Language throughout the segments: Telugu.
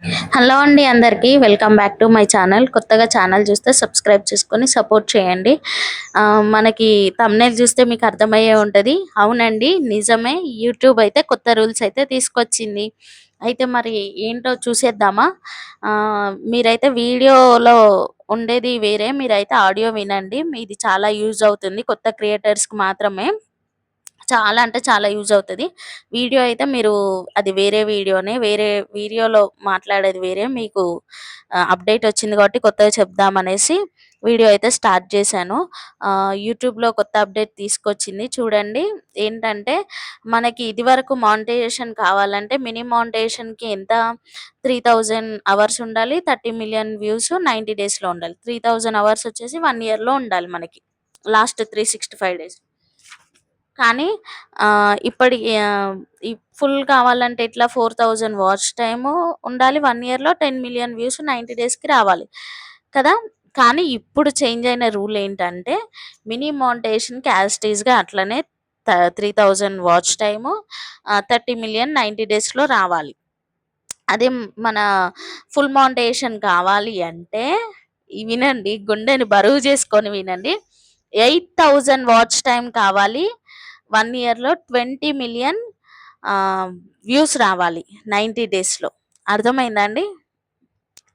హలో అండి అందరికీ welcome back to my channel. కొత్తగా ఛానల్ చూస్తే సబ్స్క్రైబ్ చేసుకొని సపోర్ట్ చేయండి. మనకి థంబ్‌నెయిల్ చూస్తే మీకు అర్థమయ్యే ఉంటది. అవునండి నిజమే. యూట్యూబ్ అయితే కొత్త రూల్స్ అయితే తీసుకొచ్చింది. అయితే మరి ఏంటో చూసేద్దామా? మీరైతే వీడియోలో ఉండేది వేరే. మీరైతే ఆడియో వినండి. ఇది చాలా యూజ్ అవుతుంది కొత్త క్రియేటర్స్‌కి మాత్రమే. చాలా అంటే చాలా యూజ్ అవుతది. వీడియో అయితే మీరు అది వేరే వీడియోనే. వేరే వీడియోలో మాట్లాడేది వేరే. మీకు అప్‌డేట్ వచ్చింది కాబట్టి కొత్తగా చెప్దామనేసి వీడియో అయితే స్టార్ట్ చేశాను. యూట్యూబ్‌లో కొత్త అప్‌డేట్ తీసుకొచ్చింది చూడండి. ఏంటంటే మనకి ఇదివరకు మానిటైజేషన్ కావాలంటే మానిటైజేషన్‌కి ఎంత 3000 అవర్స్ ఉండాలి. 30,000,000 వ్యూస్ 90 డేస్‌లో ఉండాలి. 3000 అవర్స్ వచ్చేసి 1 ఇయర్‌లో ఉండాలి మనకి. Last 365 days. కానీ ఇప్పటి ఈ ఫుల్ కావాలంటే ఎట్లా 4000 వాచ్ టైము ఉండాలి. 1 ఇయర్‌లో 10,000,000 వ్యూస్ 90 డేస్‌కి రావాలి కదా! కానీ ఇప్పుడు చేంజ్ అయిన రూల్ ఏంటంటే మానిటైజేషన్‌కి యాజ్ ఇట్ ఈస్‌గా అట్లనే 3000 వాచ్ టైము 30,000,000 90 డేస్‌లో రావాలి. అదే మన ఫుల్ మానిటైజేషన్ కావాలి అంటే వినండి, గుండెని బరువు చేసుకొని వినండి. 8,000 వాచ్ టైమ్ కావాలి. 1 ఇయర్‌లో 20,000,000 వ్యూస్ రావాలి 90 డేస్‌లో. అర్థమైందా అండి?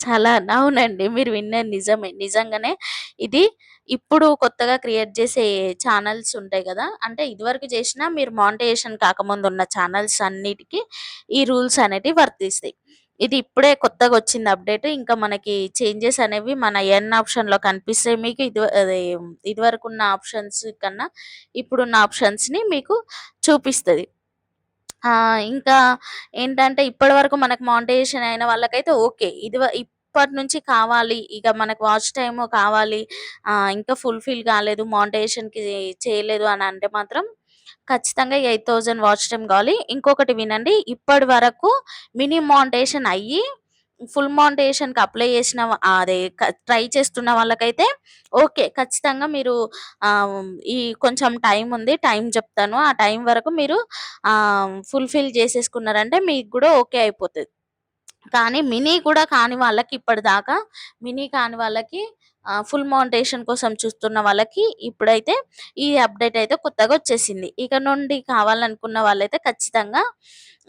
చాలా అవునండి. మీరు విన్నది నిజమే. నిజంగానే ఇది ఇప్పుడు కొత్తగా క్రియేట్ చేసే ఛానెల్స్ ఉంటాయి గదా! అంటే ఇదివరకు చేసినా మీరు మానిటైజేషన్ కాకముందు ఉన్న ఛానెల్స్ అన్నిటికి ఈ రూల్స్ అనేటివి వర్తిస్తాయి. ఇది ఇప్పుడే కొత్తగొచ్చింది అప్‌డేట్. ఇంకా మనకి చేంజెస్ అనేవి మన ఎన్ ఆప్షన్‌లో కనిపిస్తాయి మీకు. ఇదివరకున్న ఆప్షన్స్ కన్నా ఇప్పుడున్న ఆప్షన్స్‌ని మీకు చూపిస్తది. ఇంకా ఏంటంటే ఇప్పటివరకు మనకు మానిటైజేషన్ అయిన వాళ్ళకైతే ఓకే. ఇప్పటి నుంచి కావాలి. ఇక మనకు వాచ్ టైమ్ కావాలి. ఇంకా ఫుల్‌ఫిల్ కాలేదు. మానిటైజేషన్‌కి చేయలేదు అని అంటే మాత్రం ఖచ్చితంగా 8,000 వాచ్ టైమ్ కావాలి. ఇంకొకటి వినండి. ఇప్పటి వరకు మానిటైజేషన్ అయ్యి ఫుల్ మానిటైజేషన్‌కి అప్లై చేసిన అదే ట్రై చేస్తున్న వాళ్ళకైతే ఓకే. ఖచ్చితంగా మీరు ఆహ్, ఈ కొంచెం టైం ఉంది. టైం చెప్తాను. ఆ టైం వరకు మీరు ఫుల్‌ఫిల్ చేసేసుకున్నారంటే మీకు గూడా ఓకే అయిపోతది. కానీ కూడా కాని వాళ్ళకి ఇప్పటిదాకా కాని వాళ్ళకి ఫుల్ మానిటైజేషన్ కోసం చూస్తున్న వాళ్ళకి ఇప్పుడైతే ఈ అప్‌డేట్ అయితే కొత్తగా వచ్చేసింది. ఇక నుండి కావాలనుకున్న వాళ్ళైతే ఖచ్చితంగా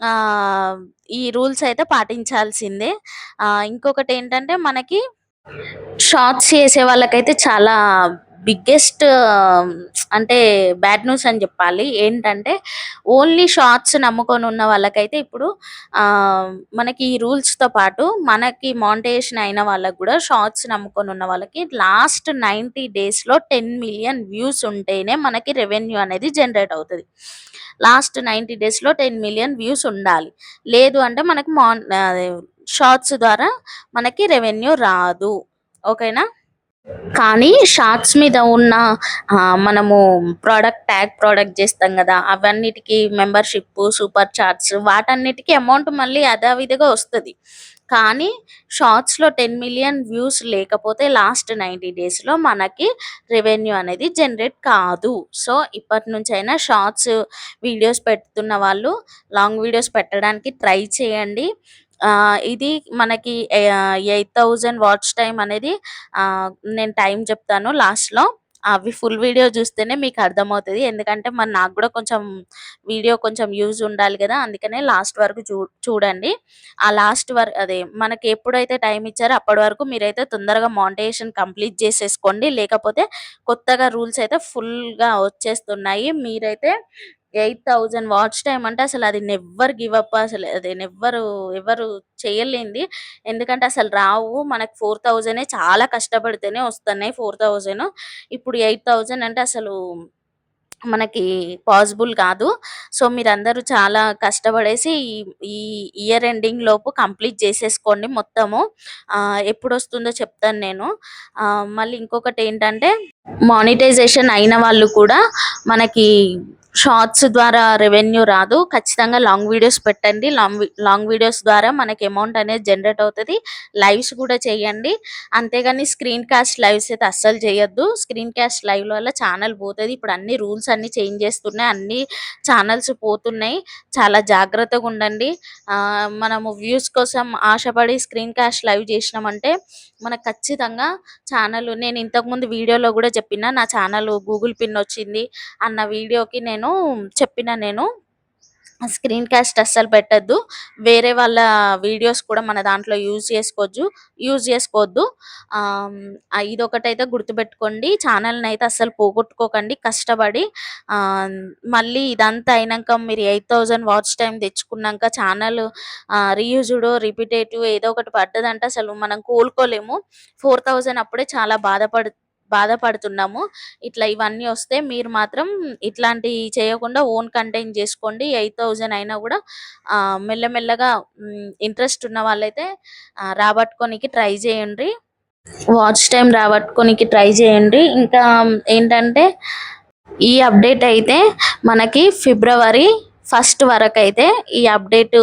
ఆహ్, ఈ రూల్స్ అయితే పాటించాల్సిందే. ఇంకొకటేంటంటే మనకి షార్ట్స్ చేసే వాళ్ళకైతే చాలా బిగ్గెస్ట్ అంటే బ్యాడ్ న్యూస్ అని జెప్పాలి. ఏంటంటే ఓన్లీ షార్ట్స్ నమ్ముకొనున్న వాళ్ళకైతే ఇప్పుడు మనకి ఈ రూల్స్‌తో పాటు మనకి మానిటైజేషన్ అయిన వాళ్ళకి గూడా షార్ట్స్ నమ్ముకొనున్న వాళ్ళకి లాస్ట్ 90 డేస్‌లో 10,000,000 వ్యూస్ ఉంటేనే మనకి రెవెన్యూ అనేది జనరేట్ అవుతది. లాస్ట్ 90 డేస్‌లో 10,000,000 వ్యూస్ ఉండాలి. లేదు అంటే మనకి షార్ట్స్ ద్వారా మనకి రెవెన్యూ రాదు. ఓకేనా? కానీ షార్ట్స్ మీద ఉన్న మనము ట్యాగ్ జేస్తాం గదా! అవన్నిటికి మెంబర్‌షిప్పు, సూపర్ చాట్స్ వాటన్నిటికి అమౌంట్ మళ్ళీ యథావిధిగా వస్తది. కానీ షార్ట్స్‌లో 10,000,000 వ్యూస్ లేకపోతే లాస్ట్ 90 డేస్‌లో మనకి రెవెన్యూ అనేది జనరేట్ కాదు. సో, ఇప్పటి నుంచైనా షార్ట్స్ వీడియోస్ పెడుతున్న వాళ్ళు లాంగ్ వీడియోస్ పెట్టడానికి ట్రై చేయండి. ఇది మనకి 8,000 వాచ్ టైమ్ అనేది నేను టైం చెప్తాను లాస్ట్‌లో. అవి ఫుల్ వీడియో చూస్తేనే మీకు అర్థమవుతది. ఎందుకంటే మరి నాకు గూడా కొంచెం వీడియో కొంచెం యూజ్ ఉండాలి గదా! అందుకనే లాస్ట్ వరకు చూడండి. ఆ లాస్ట్ అదే మనకి ఎప్పుడైతే టైం ఇచ్చారో అప్పటి వరకు మీరైతే తొందరగా మానిటైజేషన్ కంప్లీట్ చేసేసుకోండి. లేకపోతే కొత్తగా రూల్స్ అయితే ఫుల్‌గా వచ్చేస్తున్నాయి. మీరైతే 8,000 వాచ్ టైమ్ అంటే అసలు అది నెవ్వర్ గివ్ అప్ అసలు అది ఎవరు చేయలేనిది. ఎందుకంటే అసలు రావు. మనకు 4,000 చాలా కష్టపడితేనే వస్తున్నాయి 4,000. ఇప్పుడు 8,000 అంటే అసలు మనకి పాసిబుల్ కాదు. సో, మీరందరూ చాలా కష్టపడేసి ఈ ఈ ఇయర్ ఎండింగ్ లోపు కంప్లీట్ చేసేసుకోండి మొత్తము. ఎప్పుడొస్తుందో చెప్తాను నేను. మళ్ళీ ఇంకొకటేంటంటే మానిటైజేషన్ అయిన వాళ్ళు కూడా మనకి షార్ట్స్ ద్వారా రెవెన్యూ రాదు. ఖచ్చితంగా లాంగ్ వీడియోస్ పెట్టండి. లాంగ్ వీడియోస్ ద్వారా మనకి అమౌంట్ అనేది జనరేట్ అవుతది. లైవ్స్ కూడా చేయండి. అంతేగాని స్క్రీన్ కాస్ట్ లైవ్స్ అయితే అస్సలు చేయొద్దు. స్క్రీన్ కాస్ట్ లైవ్‌ల వల్ల ఛానల్ పోతది. ఇప్పుడు అన్ని రూల్స్ అన్నీ చేంజ్ చేస్తున్నాయి. అన్ని ఛానల్స్ పోతున్నాయి. చాలా జాగ్రత్తగా ఉండండి. మనము వ్యూస్ కోసం ఆశపడి స్క్రీన్ కాస్ట్ లైవ్ చేసినామంటే మనకు ఖచ్చితంగా నేను ఇంతకుముందు వీడియోలో కూడా చెప్పిన నా ఛానల్ గూగుల్ పిన్ వచ్చింది అన్న వీడియోకి నేను స్క్రీన్ కాస్ట్ అస్సలు పెట్టొద్దు. వేరే వాళ్ళ వీడియోస్ కూడా మన దాంట్లో యూజ్ చేసుకోవద్దు. ఇదొకటైతే గుర్తుపెట్టుకోండి. ఛానల్‌నైతే అస్సలు పోగొట్టుకోకండి కష్టపడి. మళ్ళీ ఇదంతా అయినంక మీరు 8000 వాచ్ టైమ్ తెచ్చుకున్నాక ఛానల్ రీయూజ్‌డో, రిపీటేటివ్ ఏదో ఒకటి పడ్డదంటే అసలు మనం కోలుకోలేము. 4000 అప్పుడే చాలా బాధపడుతున్నాము. ఇట్లా ఇవన్నీ వస్తే మీరు మాత్రం ఇట్లాంటియి చేయకుండా ఓన్ కంటెంట్ జేసుకోండి. 8000 అయినా గూడా మెల్లమెల్లగా ఇంట్రెస్ట్ ఉన్న వాళ్ళైతే రాబట్టుకోనికి ట్రై జేయండ్రి. వాచ్ టైమ్ రాబట్టుకోనికి ట్రై జేయండి. ఇంకా ఏంటంటే ఈ అప్డేట్ అయితే మనకి ఫిబ్రవరి 1 వరకైతే ఈ అప్డేట్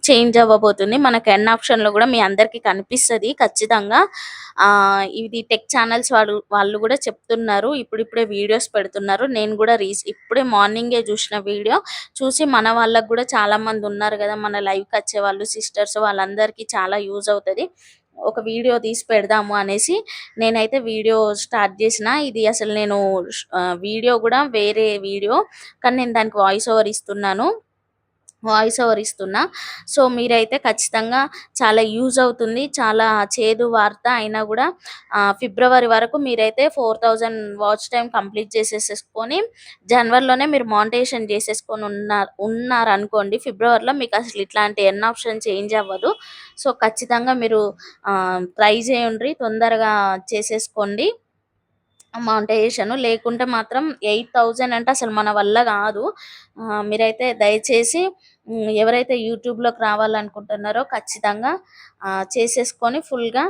చేంజ్ అవ్వబోతుంది. మనకి ఎన్ ఆప్షన్‌లో గూడా మీ అందరికీ కనిపిస్తది ఖచ్చితంగా. ఇది టెక్ ఛానల్స్ వాళ్ళు గూడా చెప్తున్నారు. ఇప్పుడిప్పుడే వీడియోస్ పెడుతున్నారు. నేను గూడా ఇప్పుడే మార్నింగే జూసిన వీడియో చూసి మన వాళ్ళకి గూడా చాలా మంది ఉన్నారు గదా! మన లైవ్‌కొచ్చేవాళ్ళు సిస్టర్స్ వాళ్ళందరికీ చాలా యూజ్ అవుతది. ఒక వీడియో తీసి పెడదాము అనేసి నేనైతే వీడియో స్టార్ట్ చేసిన. ఇది అసలు వీడియో గూడా వేరే వీడియో. కానీ నేను దానికి వాయిస్ ఓవర్ ఇస్తున్నా. సో, మీరైతే ఖచ్చితంగా చాలా యూజ్ అవుతుంది. చాలా చేదు వార్త అయినా గూడా ఫిబ్రవరి వరకు మీరైతే 4000 వాచ్ టైమ్ కంప్లీట్ చేసేసేసుకొని జనవరిలోనే మీరు మానిటైజేషన్ చేసేసుకొని ఉన్నారనుకోండి. ఫిబ్రవరిలో మీకు అసలు ఇట్లాంటి ఎన్ ఆప్షన్ చేంజ్ అవ్వదు. సో, ఖచ్చితంగా మీరు ట్రై చేయండ్రి. తొందరగా చేసేసుకోండి. మానిటైజేషన్ లేకుంటే మాత్రం 8000 అంటే అసలు మన వల్ల కాదు. మీరైతే దయచేసి ఎవరైతే యూట్యూబ్‌లోకి రావాలనుకుంటున్నారో ఖచ్చితంగా చేసేసుకొని ఫుల్‌గా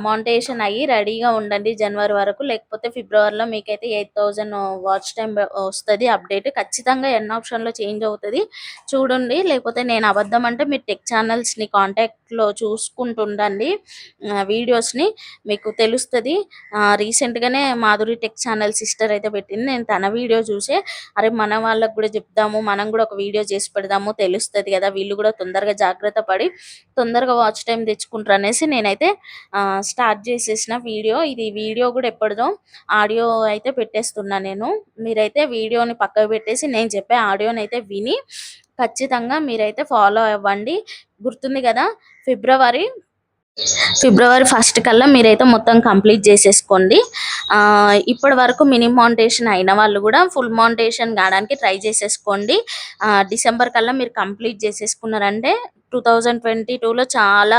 మానిటైజేషన్ అయ్యి రెడీగా ఉండండి జనవరి వరకు. లేకపోతే ఫిబ్రవరిలో మీకైతే 8000 వాచ్ టైమ్ వస్తది అప్డేట్. ఖచ్చితంగా ఎన్ ఆప్షన్‌లో చేంజ్ అవుతది. చూడండి. లేకపోతే నేను అబద్ధం అంటే మీరు టెక్ ఛానల్స్‌ని కాంటాక్ట్‌లో చూసుకుంటుండండి వీడియోస్‌ని. మీకు తెలుస్తది. రీసెంట్‌గానే మాధురి టెక్ ఛానల్ సిస్టర్ అయితే పెట్టింది. నేను తన వీడియో చూసే అరే మన వాళ్ళకి కూడా చెప్దాము, మనం కూడా ఒక వీడియో చేసి పెడదాము తెలుస్తది కదా! వీళ్ళు కూడా తొందరగా జాగ్రత్త పడి తొందరగా వాచ్ టైమ్ తెచ్చుకుంటారు అనేసి నేనైతే స్టార్ట్ చేసేసిన వీడియో. ఇది వీడియో కూడా ఎప్పటిదో ఆడియో అయితే పెట్టేస్తున్నా నేను. మీరైతే వీడియోని పక్కకు పెట్టేసి నేను చెప్పే ఆడియోనైతే విని ఖచ్చితంగా మీరైతే ఫాలో అవ్వండి. గుర్తుంది కదా! ఫిబ్రవరి 1 కల్లా మీరైతే మొత్తం కంప్లీట్ చేసేసుకోండి. ఇప్పటి వరకు మినీ మానిటైజేషన్ అయిన వాళ్ళు కూడా ఫుల్ మానిటైజేషన్ కావడానికి ట్రై చేసేసుకోండి. డిసెంబర్ కల్లా మీరు కంప్లీట్ చేసేసుకున్నారంటే 2022లో చాలా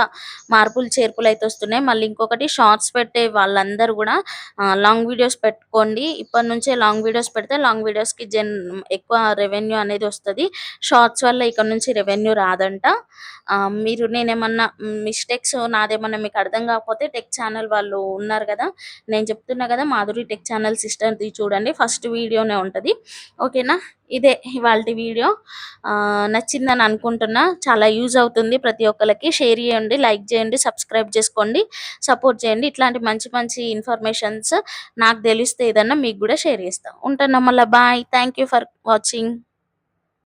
మార్పులు చేర్పులు అయితే వస్తున్నాయి. మళ్ళీ ఇంకొకటి షార్ట్స్ పెట్టే వాళ్ళందరూ కూడా లాంగ్ వీడియోస్ పెట్టుకోండి. ఇప్పటి నుంచే లాంగ్ వీడియోస్ పెడితే లాంగ్ వీడియోస్‌కి ఎక్కువ రెవెన్యూ అనేది వస్తది. షార్ట్స్ వల్ల ఇక్కడ నుంచి రెవెన్యూ రాదంట. నేనేమన్నా నాదేమన్నా మీకు అర్థం కాకపోతే టెక్ ఛానల్ వాళ్ళు ఉన్నారు కదా! నేను చెప్తున్నా కదా! మాధురి టెక్ ఛానల్ సిస్టర్‌ది చూడండి. ఫస్ట్ వీడియోనే ఉంటది. ఓకేనా? ఇదే ఇవాల్టి వీడియో. నచ్చిందని అనుకుంటున్నా. చాలా యూజ్ అవుతుంది ప్రతి ఒక్కళ్ళకి. షేర్ చేయండి, లైక్ చేయండి, సబ్స్క్రైబ్ చేసుకోండి, సపోర్ట్ చేయండి. ఇట్లాంటి మంచి మంచి ఇన్ఫర్మేషన్స్ నాకు తెలిస్తే ఏదన్నా మీకు కూడా షేర్ చేస్తా. ఉంటున్నా మళ్ళా bye. Thank you for watching.